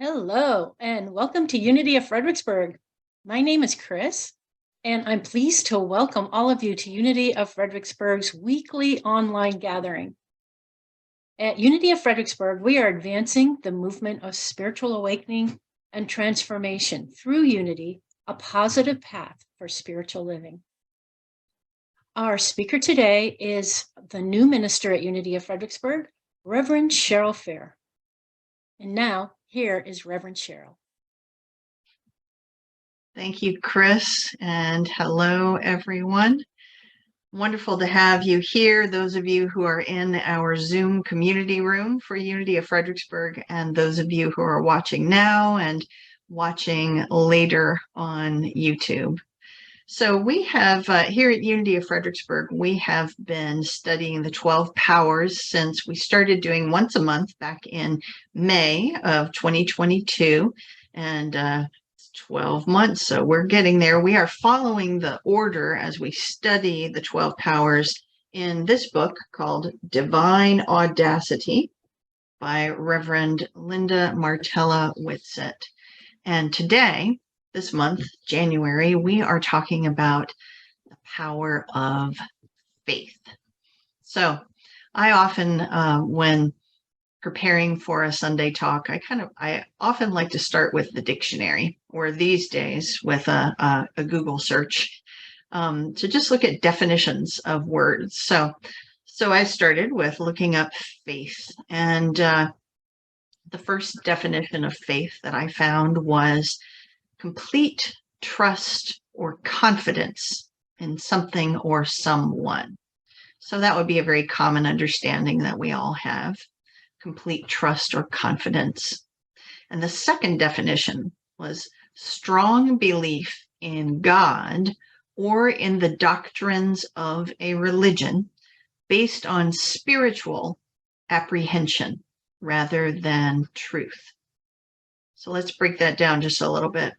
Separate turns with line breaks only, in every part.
Hello, and welcome to Unity of Fredericksburg. My name is Chris, and I'm pleased to welcome all of you to Unity of Fredericksburg's weekly online gathering. At Unity of Fredericksburg, we are advancing the movement of spiritual awakening and transformation through unity, a positive path for spiritual living. Our speaker today is the new minister at Unity of Fredericksburg, Reverend Cheryl Fair. And now, here is Reverend Cheryl.
Thank you, Chris, and hello, everyone. Wonderful to have you here, those of you who are in our Zoom community room for Unity of Fredericksburg, and those of you who are watching now and watching later on YouTube. So we have, here at Unity of Fredericksburg, we have been studying the 12 powers since we started doing once a month back in May of 2022, and 12 months, so we're getting there. We are following the order as we study the 12 powers in this book called Divine Audacity by Reverend Linda Martella Whitsett. And today, this month, January, we are talking about the power of faith. So I often, when preparing for a Sunday talk, I often like to start with the dictionary, or these days with a Google search, to just look at definitions of words. So I started with looking up faith, and the first definition of faith that I found was complete trust or confidence in something or someone. So that would be a very common understanding that we all have. Complete trust or confidence. And the second definition was strong belief in God or in the doctrines of a religion based on spiritual apprehension rather than truth. So let's break that down just a little bit.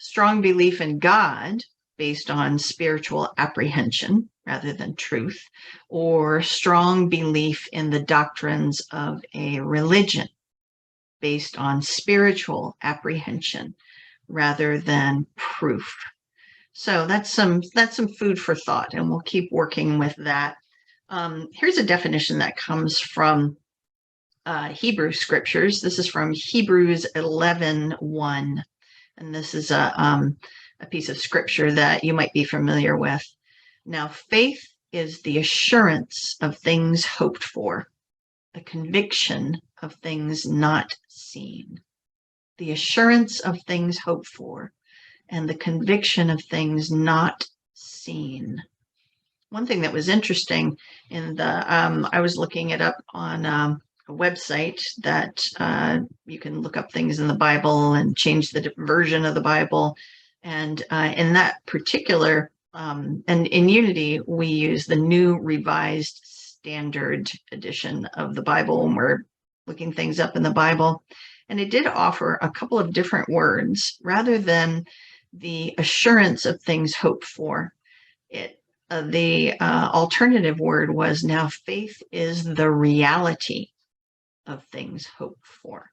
Strong belief in God based on spiritual apprehension rather than truth, or strong belief in the doctrines of a religion based on spiritual apprehension rather than proof. So that's some food for thought, and we'll keep working with that. Here's a definition that comes from Hebrew scriptures. This is from Hebrews 11:1, and this is a piece of scripture that you might be familiar with. Now, faith is the assurance of things hoped for, the conviction of things not seen. The assurance of things hoped for, and the conviction of things not seen. One thing that was interesting in the, I was looking it up on a website that you can look up things in the Bible and change the version of the Bible. And in that particular, and in Unity, we use the New Revised Standard Edition of the Bible when we're looking things up in the Bible. And it did offer a couple of different words rather than the assurance of things hoped for. The alternative word was, now faith is the reality of things hoped for.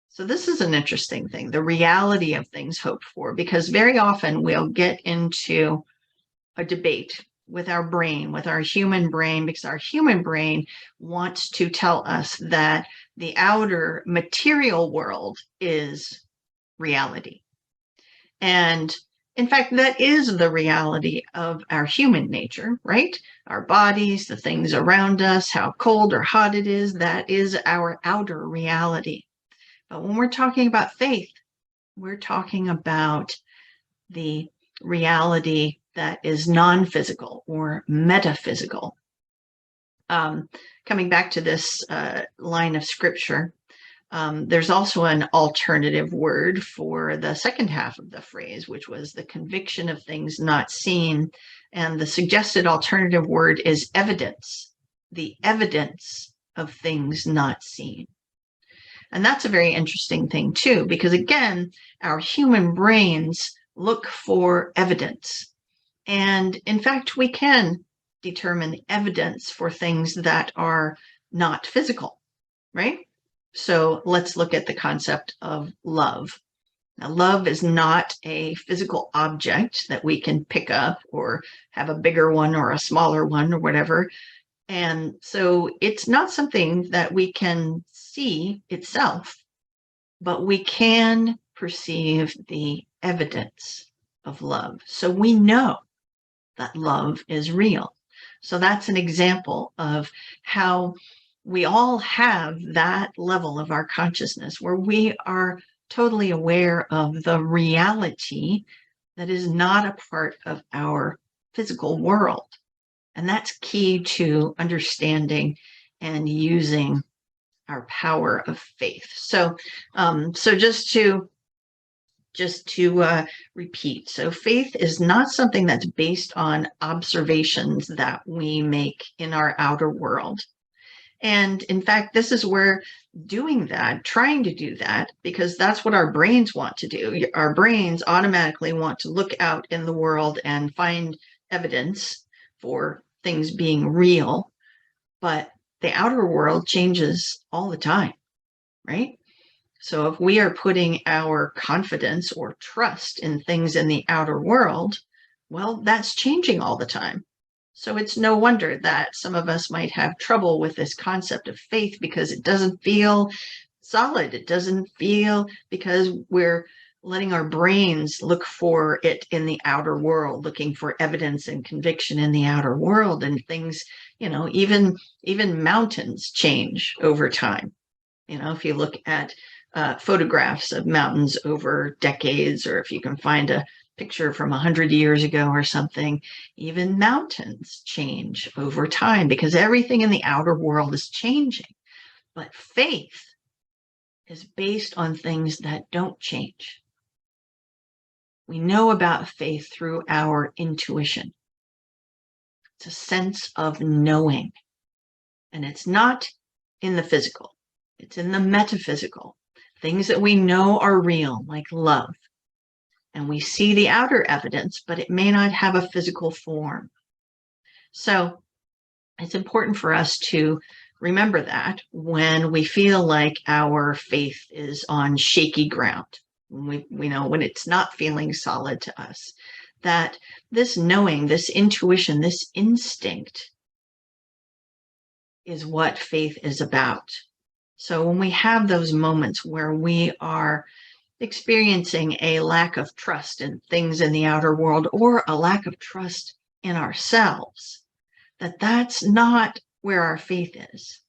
So this is an interesting thing, the reality of things hoped for, because very often we'll get into a debate with our brain, with our human brain, because our human brain wants to tell us that the outer material world is reality. And in fact, that is the reality of our human nature, right? Our bodies, the things around us, how cold or hot it is, that is our outer reality. But when we're talking about faith, we're talking about the reality that is non-physical or metaphysical. Coming back to this line of scripture, there's also an alternative word for the second half of the phrase, which was the conviction of things not seen. And the suggested alternative word is evidence, the evidence of things not seen. And that's a very interesting thing too, because again, our human brains look for evidence. And in fact, we can determine evidence for things that are not physical, right? So let's look at the concept of love. Now, love is not a physical object that we can pick up or have a bigger one or a smaller one or whatever. And so it's not something that we can see itself, but we can perceive the evidence of love. So we know that love is real. So that's an example of how we all have that level of our consciousness where we are totally aware of the reality that is not a part of our physical world. And that's key to understanding and using our power of faith. So, just to repeat, so faith is not something that's based on observations that we make in our outer world. And in fact, this is where doing that, trying to do that, because that's what our brains want to do. Our brains automatically want to look out in the world and find evidence for things being real. But the outer world changes all the time, right? So if we are putting our confidence or trust in things in the outer world, well, that's changing all the time. So it's no wonder that some of us might have trouble with this concept of faith because it doesn't feel solid. It doesn't feel, because we're letting our brains look for it in the outer world, looking for evidence and conviction in the outer world, and things, even mountains change over time. If you look at photographs of mountains over decades, or if you can find a picture from 100 years ago or something, even mountains change over time because everything in the outer world is changing. But faith is based on things that don't change. We know about faith through our intuition. It's a sense of knowing. And it's not in the physical. It's in the metaphysical. Things that we know are real, like love. And we see the outer evidence, but it may not have a physical form. So it's important for us to remember that when we feel like our faith is on shaky ground, when it's not feeling solid to us, that this knowing, this intuition, this instinct is what faith is about. So when we have those moments where we are experiencing a lack of trust in things in the outer world, or a lack of trust in ourselves, that's not where our faith is.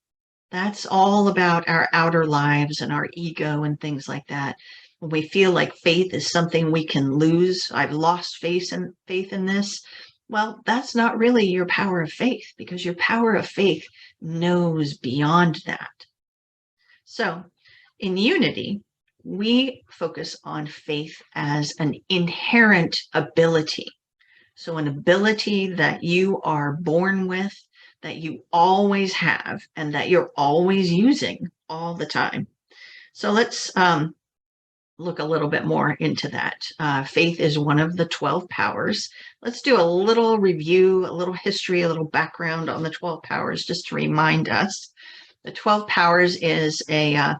That's all about our outer lives and our ego and things like that. When we feel like faith is something we can lose, I've lost faith in this. Well, that's not really your power of faith, because your power of faith knows beyond that. So in Unity, we focus on faith as an inherent ability. So an ability that you are born with, that you always have, and that you're always using all the time. So let's look a little bit more into that. Faith is one of the 12 powers. Let's do a little review, a little history, a little background on the 12 powers, just to remind us. The 12 powers is a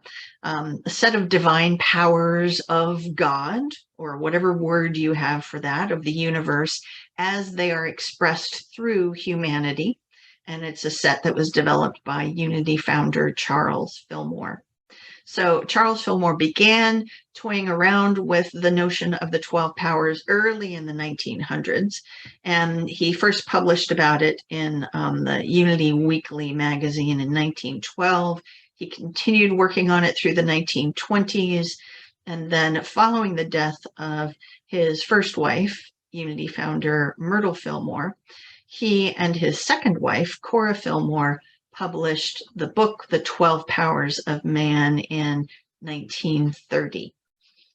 set of divine powers of God, or whatever word you have for that, of the universe, as they are expressed through humanity. And it's a set that was developed by Unity founder Charles Fillmore. So Charles Fillmore began toying around with the notion of the 12 powers early in the 1900s. And he first published about it in the Unity Weekly magazine in 1912. He continued working on it through the 1920s. And then following the death of his first wife, Unity founder Myrtle Fillmore, he and his second wife, Cora Fillmore, published the book, The 12 Powers of Man, in 1930.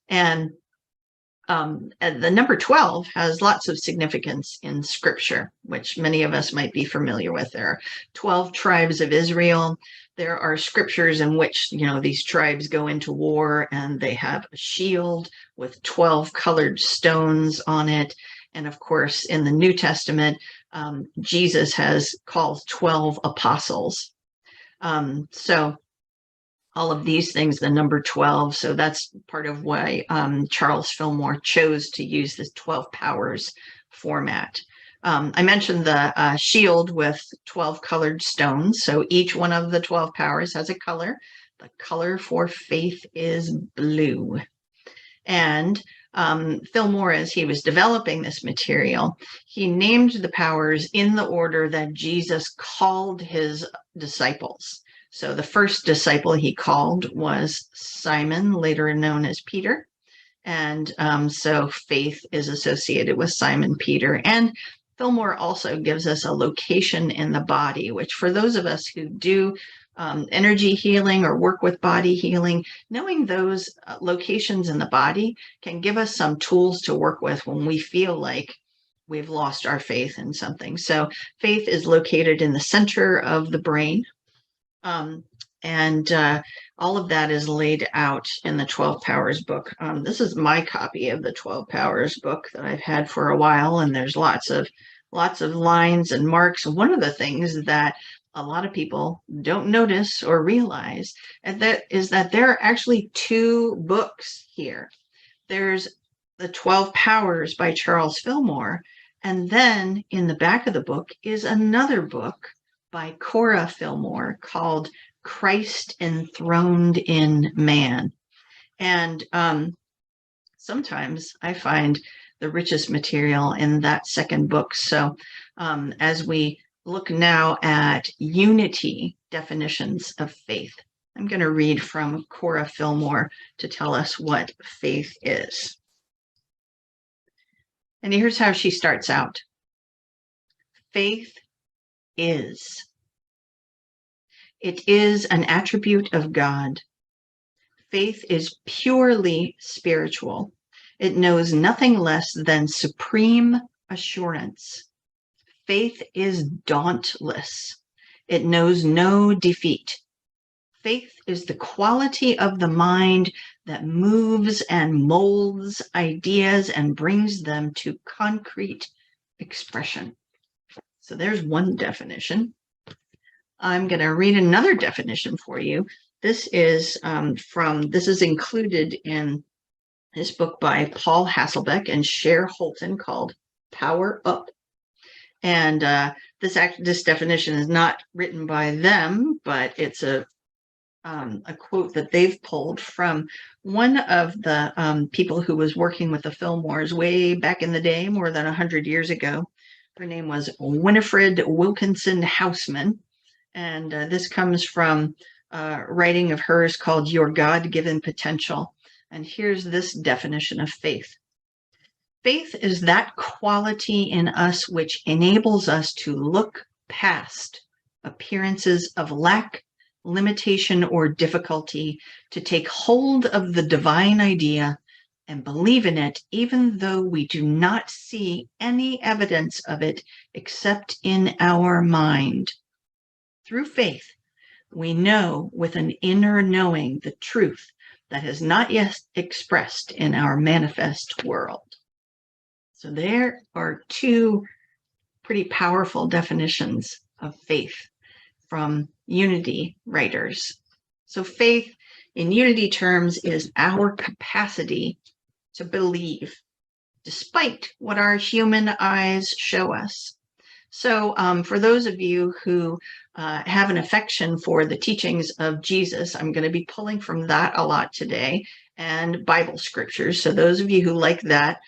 And the number 12 has lots of significance in scripture, which many of us might be familiar with. There are 12 tribes of Israel. There are scriptures in which, these tribes go into war and they have a shield with 12 colored stones on it. And of course, in the New Testament, Jesus has called 12 apostles. So all of these things, the number 12. So that's part of why Charles Fillmore chose to use this 12 powers format. I mentioned the shield with 12 colored stones. So each one of the 12 powers has a color. The color for faith is blue. And Fillmore, as he was developing this material, he named the powers in the order that Jesus called his disciples. So the first disciple he called was Simon, later known as Peter. And so faith is associated with Simon Peter. And Fillmore also gives us a location in the body, which for those of us who do energy healing or work with body healing, knowing those locations in the body can give us some tools to work with when we feel like we've lost our faith in something. So faith is located in the center of the brain. And all of that is laid out in the 12 Powers book. This is my copy of the 12 Powers book that I've had for a while, and there's lots of lines and marks. One of the things that a lot of people don't notice or realize is that there are actually two books here. There's the 12 Powers by Charles Fillmore, and then in the back of the book is another book by Cora Fillmore called Christ Enthroned in Man. And sometimes I find the richest material in that second book. So as we look now at unity definitions of faith, I'm going to read from Cora Fillmore to tell us what faith is. And here's how she starts out. Faith is. It is an attribute of God. Faith is purely spiritual. It knows nothing less than supreme assurance. Faith is dauntless. It knows no defeat. Faith is the quality of the mind that moves and molds ideas and brings them to concrete expression. So there's one definition. I'm going to read another definition for you. This is included in this book by Paul Hasselbeck and Cher Holton called Power Up. And this definition is not written by them, but it's a quote that they've pulled from one of the people who was working with the Fillmores way back in the day, more than 100 years ago. Her name was Winifred Wilkinson Houseman. And this comes from writing of hers called Your God-Given Potential. And here's this definition of faith. Faith is that quality in us which enables us to look past appearances of lack, limitation, or difficulty, to take hold of the divine idea and believe in it, even though we do not see any evidence of it except in our mind. Through faith, we know with an inner knowing the truth that is not yet expressed in our manifest world. So there are two pretty powerful definitions of faith from Unity writers. So faith in Unity terms is our capacity to believe, despite what our human eyes show us. So for those of you who have an affection for the teachings of Jesus, I'm going to be pulling from that a lot today, and Bible scriptures. So those of you who like that,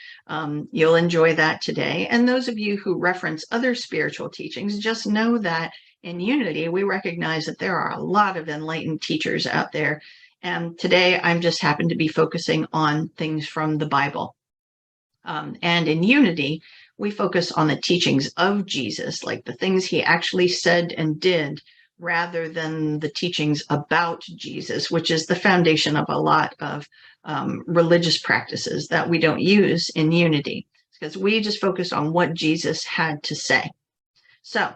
you'll enjoy that today. And those of you who reference other spiritual teachings, just know that in Unity, we recognize that there are a lot of enlightened teachers out there. And today, I'm just happen to be focusing on things from the Bible. And in Unity, we focus on the teachings of Jesus, like the things he actually said and did, rather than the teachings about Jesus, which is the foundation of a lot of religious practices that we don't use in Unity, because we just focus on what Jesus had to say. So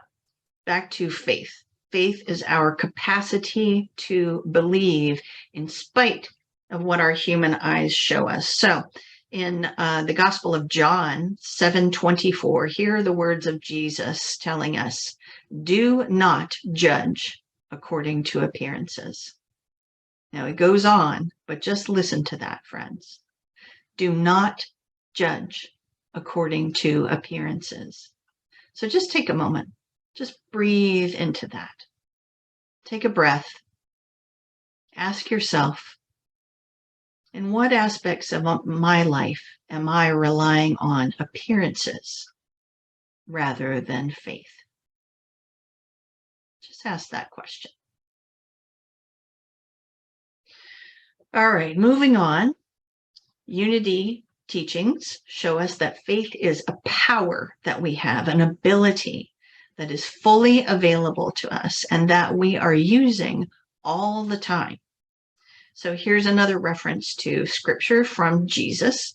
back to faith. Faith is our capacity to believe in spite of what our human eyes show us. So in the Gospel of John 7:24, here are the words of Jesus telling us, do not judge according to appearances. Now it goes on, but just listen to that, friends. Do not judge according to appearances. So just take a moment. Just breathe into that. Take a breath. Ask yourself, in what aspects of my life am I relying on appearances rather than faith? Just ask that question. All right, moving on. Unity teachings show us that faith is a power that we have, an ability that is fully available to us and that we are using all the time. So here's another reference to scripture from Jesus.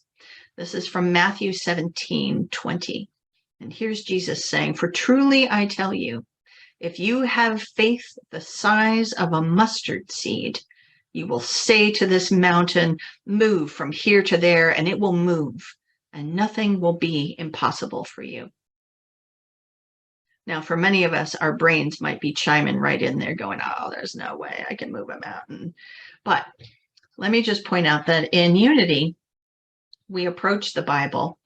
This is from Matthew 17:20. And here's Jesus saying, "For truly I tell you, if you have faith the size of a mustard seed, you will say to this mountain, move from here to there, and it will move, and nothing will be impossible for you." Now, for many of us, our brains might be chiming right in there going, oh, there's no way I can move a mountain. But let me just point out that in Unity, we approach the Bible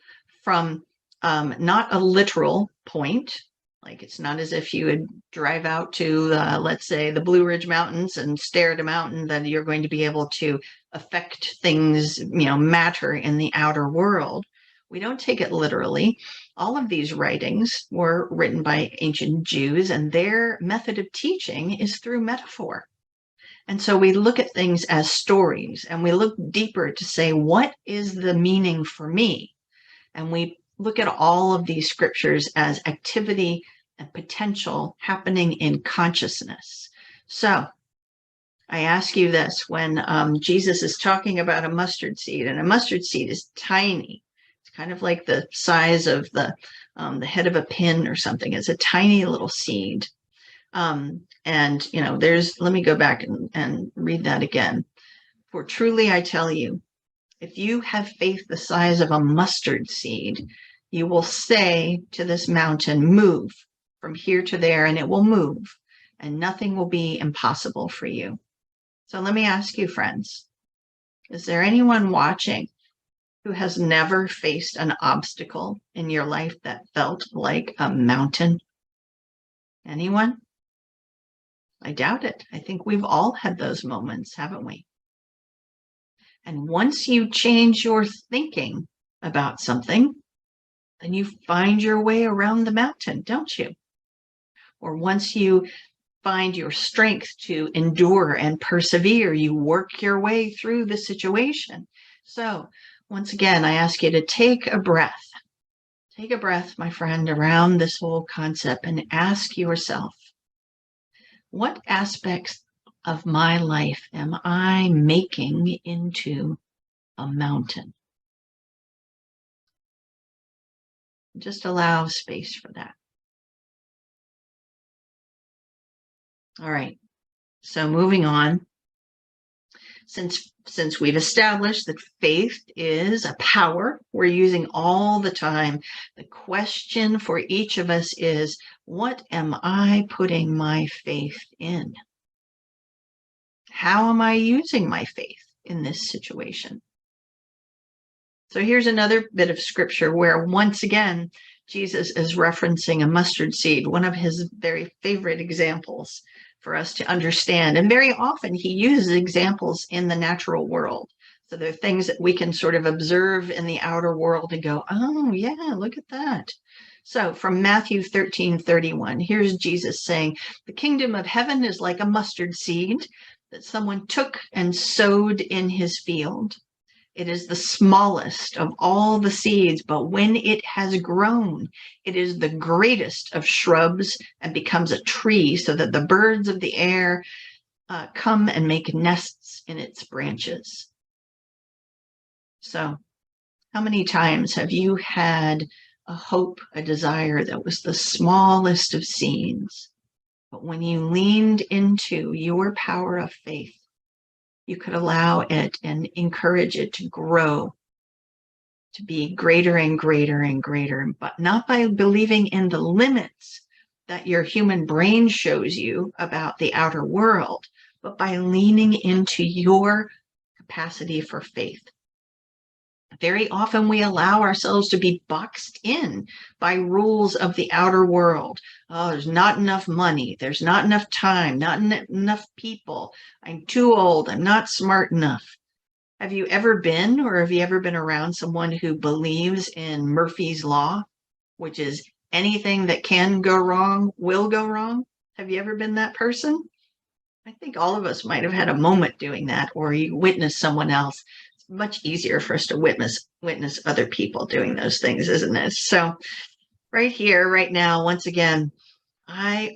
from not a literal point. Like it's not as if you would drive out to, let's say, the Blue Ridge Mountains and stare at a mountain, that you're going to be able to affect things, matter in the outer world. We don't take it literally. All of these writings were written by ancient Jews, and their method of teaching is through metaphor. And so we look at things as stories, and we look deeper to say, what is the meaning for me? And we look at all of these scriptures as activity and potential happening in consciousness. So I ask you this, when Jesus is talking about a mustard seed, and a mustard seed is tiny, it's kind of like the size of the head of a pin or something. It's a tiny little seed. And, let me go back and read that again. "For truly I tell you, if you have faith the size of a mustard seed, you will say to this mountain, move from here to there, and it will move, and nothing will be impossible for you." So let me ask you, friends, is there anyone watching who has never faced an obstacle in your life that felt like a mountain? Anyone? I doubt it. I think we've all had those moments, haven't we? And once you change your thinking about something, then you find your way around the mountain, don't you? Or once you find your strength to endure and persevere, you work your way through the situation. So once again, I ask you to take a breath. Take a breath, my friend, around this whole concept and ask yourself, what aspects of my life am I making into a mountain? Just allow space for that. All right. So moving on, since we've established that faith is a power we're using all the time, the question for each of us is, what am I putting my faith in? How am I using my faith in this situation? So here's another bit of scripture where, once again, Jesus is referencing a mustard seed, one of his very favorite examples for us to understand. And very often he uses examples in the natural world. So there are things that we can sort of observe in the outer world and go, oh, yeah, look at that. So from Matthew 13:31, here's Jesus saying, "The kingdom of heaven is like a mustard seed that someone took and sowed in his field. It is the smallest of all the seeds, but when it has grown, it is the greatest of shrubs and becomes a tree, so that the birds of the air come and make nests in its branches." So how many times have you had a hope, a desire that was the smallest of seeds, but when you leaned into your power of faith, you could allow it and encourage it to grow, to be greater and greater and greater, but not by believing in the limits that your human brain shows you about the outer world, but by leaning into your capacity for faith. Very often we allow ourselves to be boxed in by rules of the outer world. Oh, there's not enough money. There's not enough time, not enough people. I'm too old. I'm not smart enough. Have you ever been, or have you ever been around someone who believes in Murphy's Law, which is anything that can go wrong will go wrong? Have you ever been that person? I think all of us might have had a moment doing that, or you witness someone else. It's much easier for us to witness other people doing those things, isn't it? So right here, right now, once again, I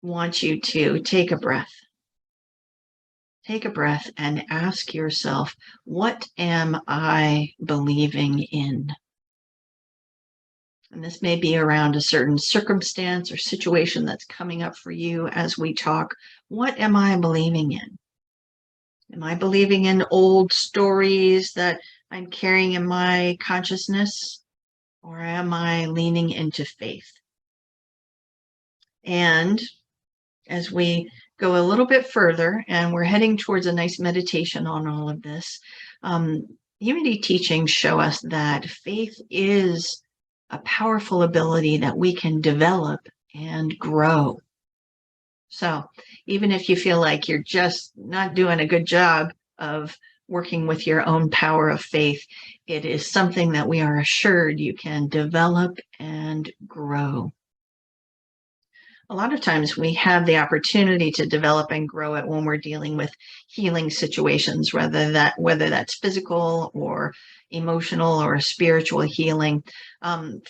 want you to take a breath. Take a breath and ask yourself, what am I believing in? And this may be around a certain circumstance or situation that's coming up for you as we talk. What am I believing in? Am I believing in old stories that I'm carrying in my consciousness? Or am I leaning into faith? And as we go a little bit further, and we're heading towards a nice meditation on all of this, Unity teachings show us that faith is a powerful ability that we can develop and grow. So even if you feel like you're just not doing a good job of working with your own power of faith, it is something that we are assured you can develop and grow. A lot of times we have the opportunity to develop and grow it when we're dealing with healing situations, whether that's physical or emotional or spiritual healing.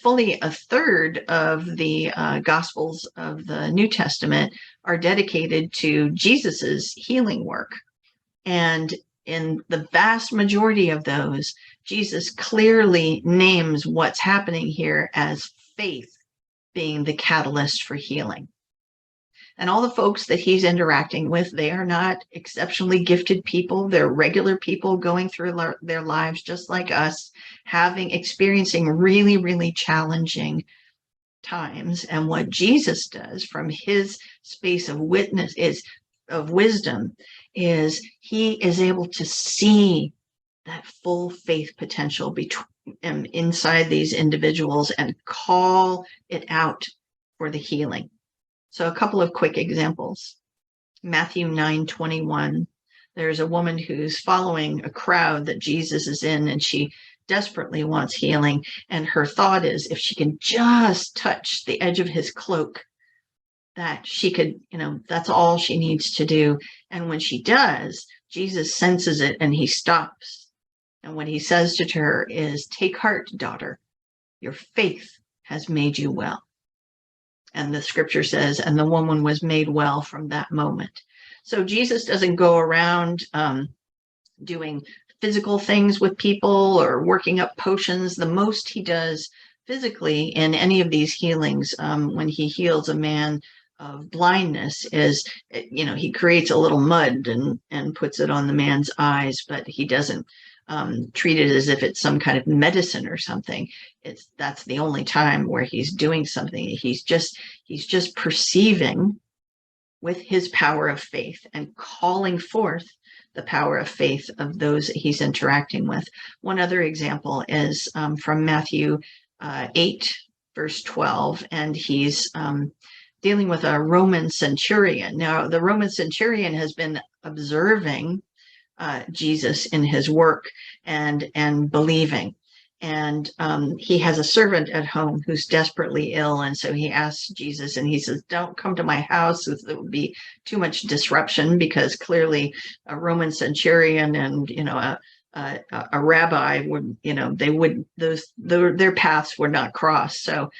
Fully a third of the Gospels of the New Testament are dedicated to Jesus's healing work. And in the vast majority of those, Jesus clearly names what's happening here as faith being the catalyst for healing. And all the folks that he's interacting with, they are not exceptionally gifted people. They're regular people going through their lives just like us, experiencing really, really challenging times. And what Jesus does from his space of wisdom is he is able to see that full faith potential inside these individuals and call it out for the healing. So a couple of quick examples. Matthew 9:21. There's a woman who's following a crowd that Jesus is in, and she desperately wants healing. And her thought is, if she can just touch the edge of his cloak, that she could, that's all she needs to do. And when she does, Jesus senses it and he stops. And what he says to her is, "Take heart, daughter, your faith has made you well." And the scripture says, and the woman was made well from that moment. So Jesus doesn't go around doing physical things with people or working up potions. The most he does physically in any of these healings, when he heals a man of blindness, is, he creates a little mud and puts it on the man's eyes, but he doesn't treat it as if it's some kind of medicine or something. That's the only time where he's doing something. He's just perceiving with his power of faith and calling forth the power of faith of those he's interacting with. One other example is from Matthew 8, verse 12, and he's dealing with a Roman centurion. Now, the Roman centurion has been observing Jesus in his work and believing. And he has a servant at home who's desperately ill. And so he asks Jesus, and he says, "Don't come to my house. It would be too much disruption," because clearly a Roman centurion and, a rabbi would, their paths would not cross. So,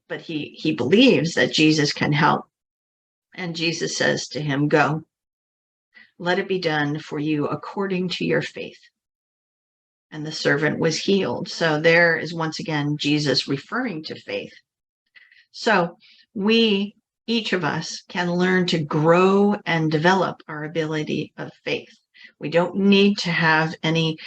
but he believes that Jesus can help. And Jesus says to him, "Go. Let it be done for you according to your faith." And the servant was healed. So there is once again Jesus referring to faith. So each of us can learn to grow and develop our ability of faith. We don't need to have any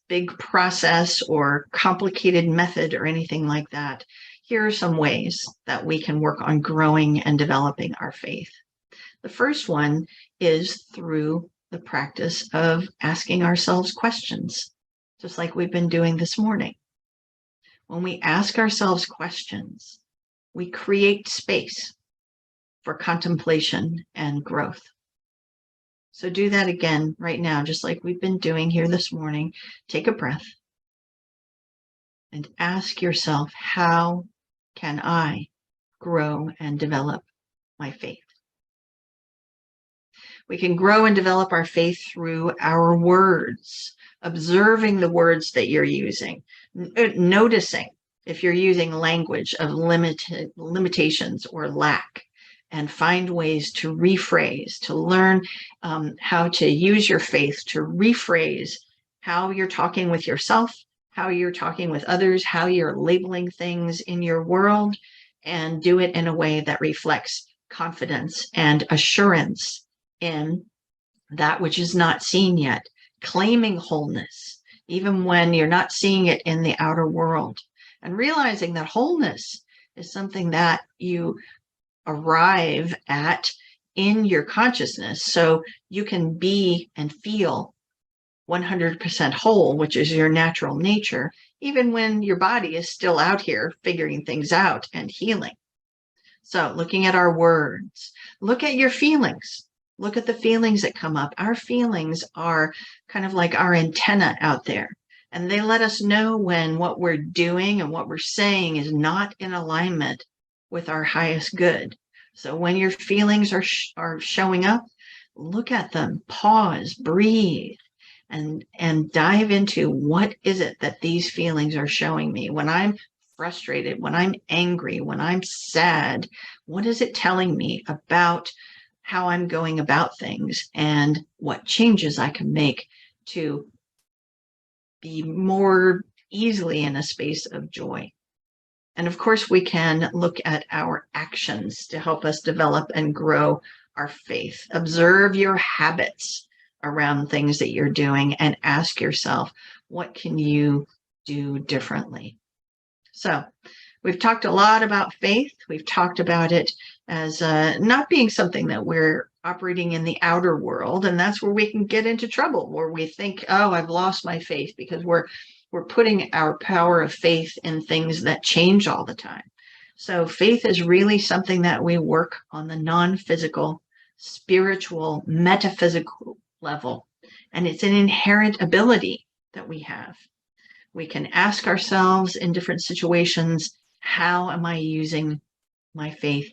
big process or complicated method or anything like that. Here are some ways that we can work on growing and developing our faith. The first one is through the practice of asking ourselves questions, just like we've been doing this morning. When we ask ourselves questions, we create space for contemplation and growth. So do that again right now, just like we've been doing here this morning. Take a breath and ask yourself, how can I grow and develop my faith? We can grow and develop our faith through our words, observing the words that you're using, noticing if you're using language of limitations or lack, and find ways to rephrase, to learn how to use your faith to rephrase how you're talking with yourself, how you're talking with others, how you're labeling things in your world, and do it in a way that reflects confidence and assurance in that which is not seen yet, claiming wholeness, even when you're not seeing it in the outer world, and realizing that wholeness is something that you arrive at in your consciousness. So you can be and feel 100% whole, which is your natural nature, even when your body is still out here figuring things out and healing. So looking at our words, look at your feelings. Look at the feelings that come up. Our feelings are kind of like our antenna out there, and they let us know when what we're doing and what we're saying is not in alignment with our highest good. So when your feelings are showing up, look at them, pause, breathe, and dive into what is it that these feelings are showing me. When I'm frustrated, when I'm angry, when I'm sad, what is it telling me about how I'm going about things and what changes I can make to be more easily in a space of joy? And of course, we can look at our actions to help us develop and grow our faith. Observe your habits around things that you're doing and ask yourself, what can you do differently? So we've talked a lot about faith. We've talked about it as not being something that we're operating in the outer world. And that's where we can get into trouble, where we think, oh, I've lost my faith, because we're putting our power of faith in things that change all the time. So faith is really something that we work on the non-physical, spiritual, metaphysical level. And it's an inherent ability that we have. We can ask ourselves in different situations, how am I using my faith?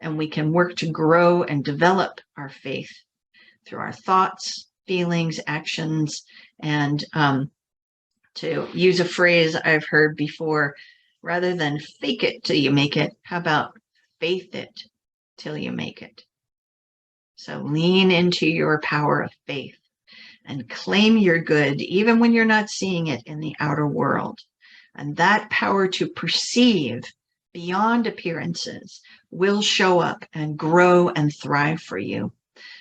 And we can work to grow and develop our faith through our thoughts, feelings, actions, and to use a phrase I've heard before, rather than fake it till you make it, how about faith it till you make it? So lean into your power of faith and claim your good, even when you're not seeing it in the outer world. And that power to perceive beyond appearances will show up and grow and thrive for you.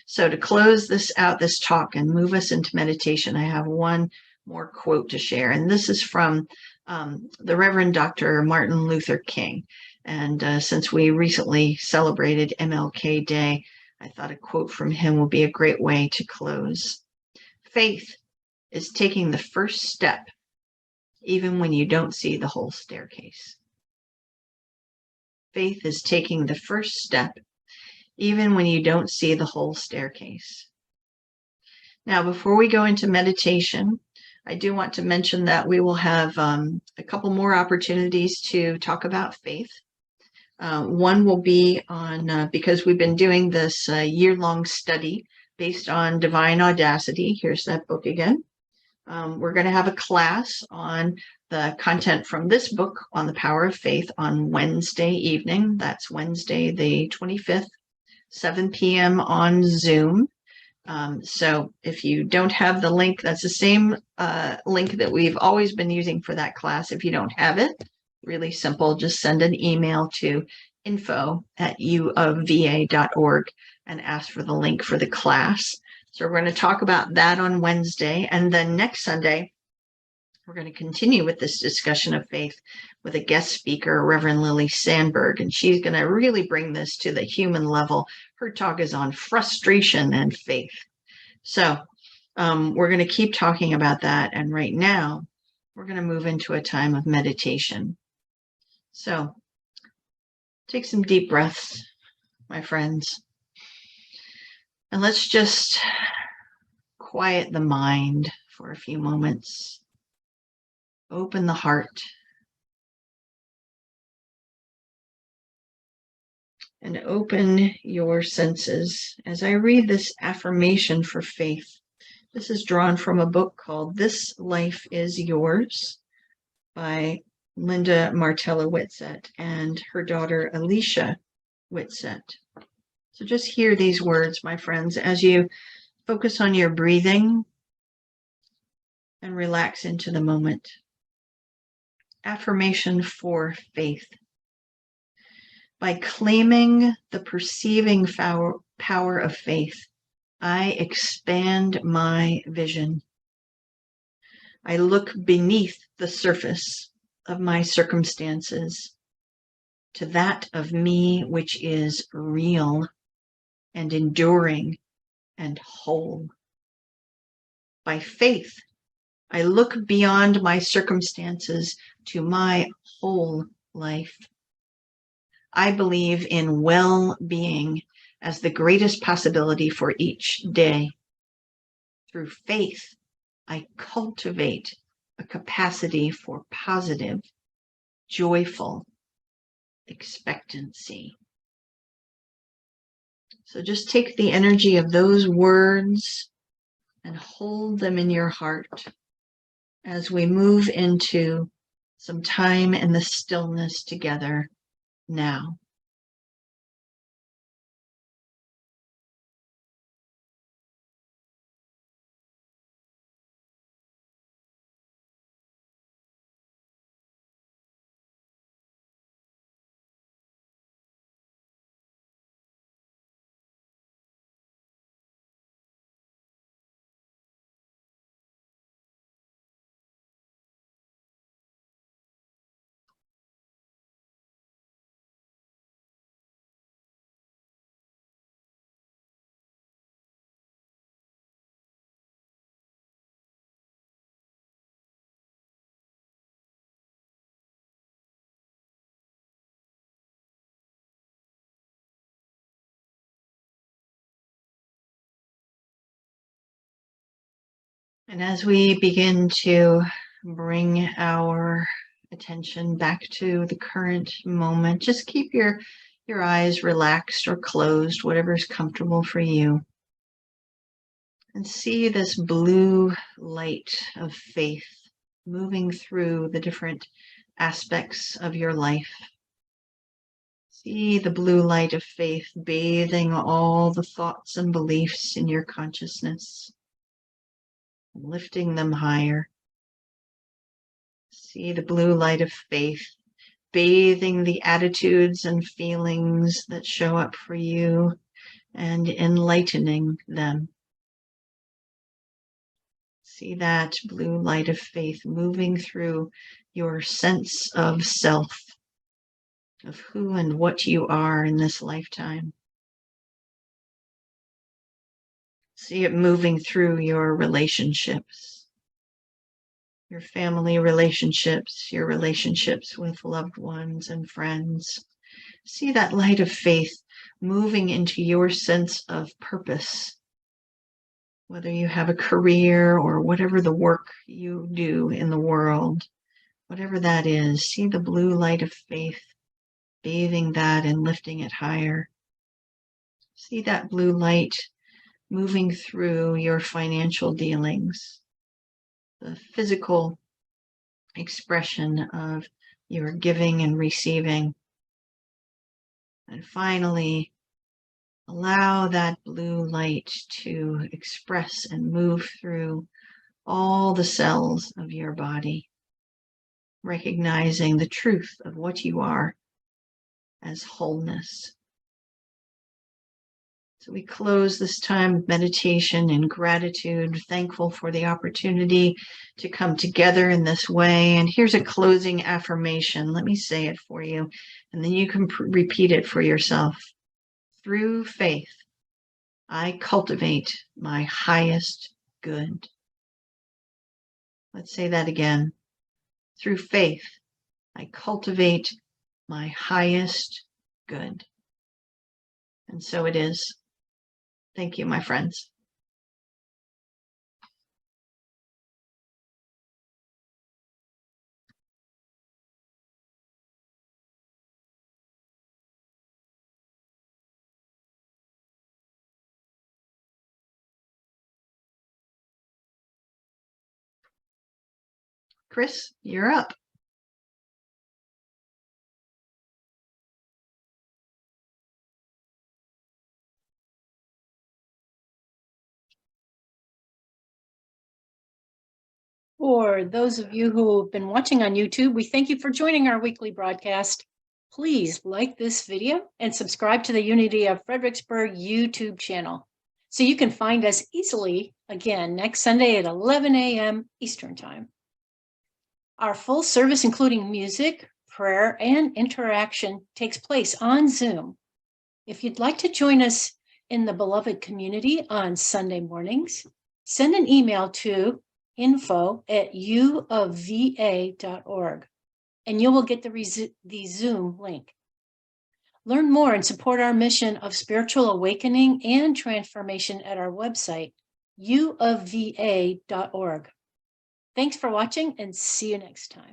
So to close this out, this talk, and move us into meditation, I have one more quote to share. And this is from the Reverend Dr. Martin Luther King. And since we recently celebrated MLK Day, I thought a quote from him would be a great way to close. Faith is taking the first step, even when you don't see the whole staircase. Faith is taking the first step, even when you don't see the whole staircase. Now, before we go into meditation, I do want to mention that we will have a couple more opportunities to talk about faith. One will be on, because we've been doing this year-long study based on Divine Audacity. Here's that book again. We're going to have a class on the content from this book on the power of faith on Wednesday evening. That's Wednesday, the 25th, 7 p.m. on Zoom. So if you don't have the link, that's the same link that we've always been using for that class. If you don't have it, really simple, just send an email to info@uofva.org and ask for the link for the class. So we're going to talk about that on Wednesday. And then next Sunday, we're going to continue with this discussion of faith with a guest speaker, Reverend Lily Sandberg, and she's going to really bring this to the human level. Her talk is on frustration and faith. So we're going to keep talking about that. And right now, we're going to move into a time of meditation. So take some deep breaths, my friends, and let's just quiet the mind for a few moments. Open the heart. And open your senses. As I read this affirmation for faith, this is drawn from a book called This Life is Yours by Linda Martella Whitsett and her daughter Alicia Whitsett. So just hear these words, my friends, as you focus on your breathing and relax into the moment. Affirmation for faith. By claiming the perceiving power of faith, I expand my vision. I look beneath the surface of my circumstances to that of me which is real and enduring and whole. By faith, I look beyond my circumstances to my whole life. I believe in well-being as the greatest possibility for each day. Through faith, I cultivate a capacity for positive, joyful expectancy. So just take the energy of those words and hold them in your heart as we move into some time in the stillness together now. And as we begin to bring our attention back to the current moment, just keep your eyes relaxed or closed, whatever is comfortable for you. And see this blue light of faith moving through the different aspects of your life. See the blue light of faith bathing all the thoughts and beliefs in your consciousness, lifting them higher. See the blue light of faith bathing the attitudes and feelings that show up for you and enlightening them. See that blue light of faith moving through your sense of self, of who and what you are in this lifetime. See it moving through your relationships, your family relationships, your relationships with loved ones and friends. See that light of faith moving into your sense of purpose, whether you have a career or whatever the work you do in the world, whatever that is. See the blue light of faith bathing that and lifting it higher. See that blue light moving through your financial dealings, the physical expression of your giving and receiving. And finally, allow that blue light to express and move through all the cells of your body, recognizing the truth of what you are as wholeness. So we close this time of meditation in gratitude, thankful for the opportunity to come together in this way. And here's a closing affirmation. Let me say it for you, and then you can repeat it for yourself. Through faith, I cultivate my highest good. Let's say that again. Through faith, I cultivate my highest good. And so it is. Thank you, my friends. Chris, you're up.
For those of you who have been watching on YouTube, we thank you for joining our weekly broadcast. Please like this video and subscribe to the Unity of Fredericksburg YouTube channel so you can find us easily again next Sunday at 11 a.m. Eastern Time. Our full service, including music, prayer, and interaction, takes place on Zoom. If you'd like to join us in the beloved community on Sunday mornings, send an email to info@uofva.org, and you will get the Zoom link. Learn more and support our mission of spiritual awakening and transformation at our website, uofva.org. Thanks for watching, and see you next time.